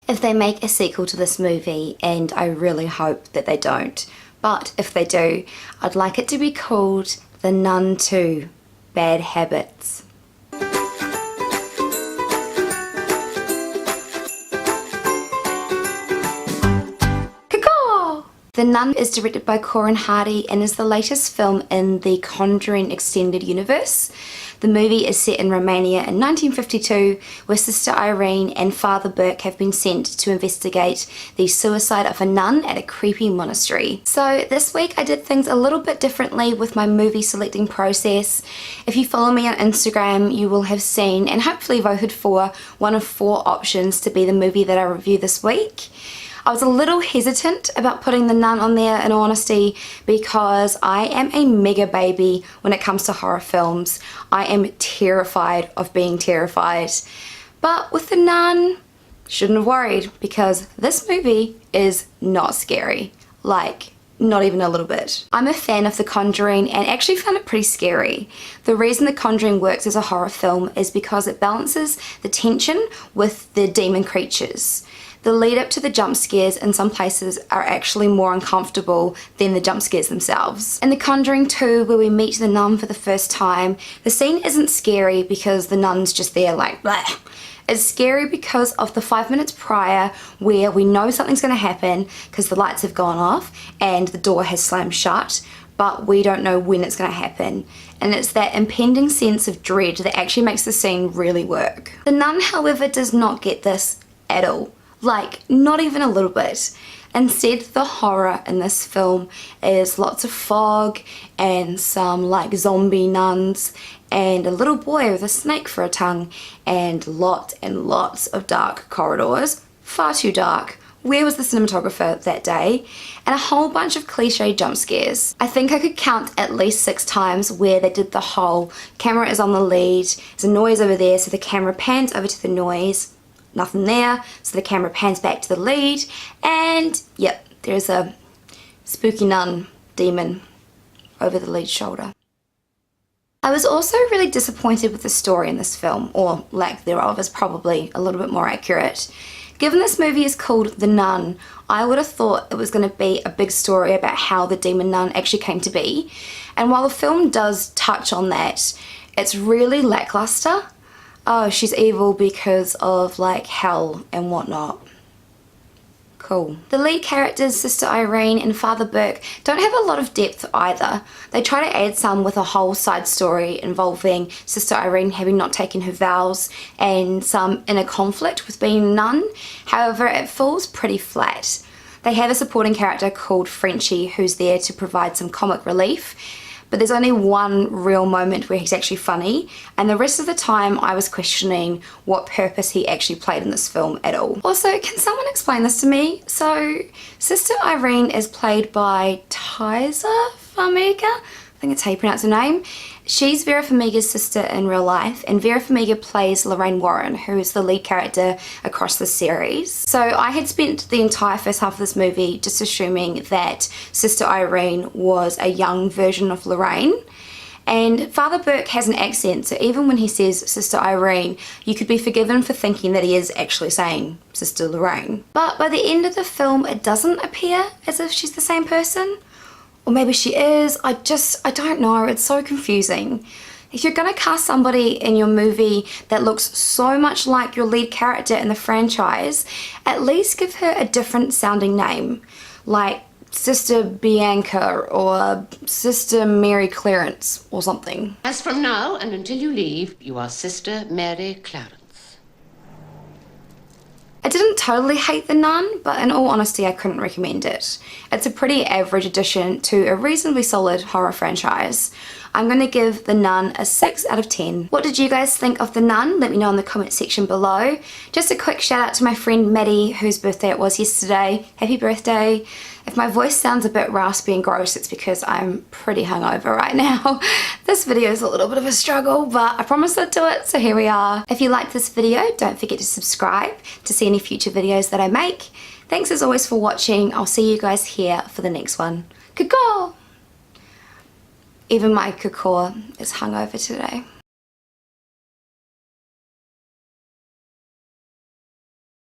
if they make a sequel to this movie, and I really hope that they don't, but if they do, I'd like it to be called The Nun 2 Bad Habits. The Nun is directed by Corin and is the latest film in the Conjuring extended universe. The movie is set in Romania in 1952, where Sister Irene and Father Burke have been sent to investigate the suicide of a nun at a creepy monastery. So this week I did things a little bit differently with my movie selecting process. If you follow me on Instagram, you will have seen and hopefully voted for one of 4 options to be the movie that I review this week. I was a little hesitant about putting The Nun on there, in all honesty, because I am a mega baby when it comes to horror films. I am terrified of being terrified. But with The Nun, shouldn't have worried, because this movie is not scary. Like, not even a little bit. I'm a fan of The Conjuring and actually found it pretty scary. The reason The Conjuring works as a horror film is because it balances the tension with the demon creatures. The lead up to the jump scares in some places are actually more uncomfortable than the jump scares themselves. In The Conjuring 2, where we meet the nun for the first time, the scene isn't scary because the nun's just there like blah. It's scary because of the 5 minutes prior where we know something's going to happen because the lights have gone off and the door has slammed shut, but we don't know when it's going to happen. And it's that impending sense of dread that actually makes the scene really work. The Nun, however, does not get this at all. Like, not even a little bit. Instead, the horror in this film is lots of fog and some like zombie nuns and a little boy with a snake for a tongue and lots of dark corridors. Far too dark. Where was the cinematographer that day? And a whole bunch of cliche jump scares. I think I could count at least 6 times where they did the whole camera is on the lead, there's a noise over there, so the camera pans over to the noise. Nothing there, so the camera pans back to the lead, and yep, there's a spooky nun demon over the lead shoulder. I was also really disappointed with the story in this film, or lack thereof is probably a little bit more accurate. Given this movie is called The Nun, I would have thought it was going to be a big story about how the demon nun actually came to be, and while the film does touch on that, it's really lackluster. Oh, she's evil because of like hell and whatnot. Cool. The lead characters, Sister Irene and Father Burke, don't have a lot of depth either. They try to add some with a whole side story involving Sister Irene having not taken her vows and some inner conflict with being a nun. However, it falls pretty flat. They have a supporting character called Frenchie who's there to provide some comic relief. But there's only one real moment where he's actually funny, and the rest of the time I was questioning what purpose he actually played in this film at all. Also, can someone explain this to me? So, Sister Irene is played by Taissa Farmiga? I think that's how you pronounce her name. She's Vera Farmiga's sister in real life, and Vera Farmiga plays Lorraine Warren, who is the lead character across the series. So I had spent the entire first half of this movie just assuming that Sister Irene was a young version of Lorraine. And Father Burke has an accent, so even when he says Sister Irene, you could be forgiven for thinking that he is actually saying Sister Lorraine. But by the end of the film, it doesn't appear as if she's the same person. Or maybe she is, I don't know, it's so confusing. If you're gonna cast somebody in your movie that looks so much like your lead character in the franchise, at least give her a different sounding name. Like Sister Bianca or Sister Mary Clarence or something. As from now and until you leave, you are Sister Mary Clarence. I didn't totally hate The Nun, but in all honesty I couldn't recommend it. It's a pretty average addition to a reasonably solid horror franchise. I'm going to give The Nun a 6 out of 10. What did you guys think of The Nun? Let me know in the comment section below. Just a quick shout out to my friend Maddie, whose birthday it was yesterday. Happy birthday. If my voice sounds a bit raspy and gross, it's because I'm pretty hungover right now. This video is a little bit of a struggle, but I promised I'd do it, so here we are. If you liked this video, don't forget to subscribe to see any future videos that I make. Thanks as always for watching. I'll see you guys here for the next one. Caw! Even my caw is hungover today.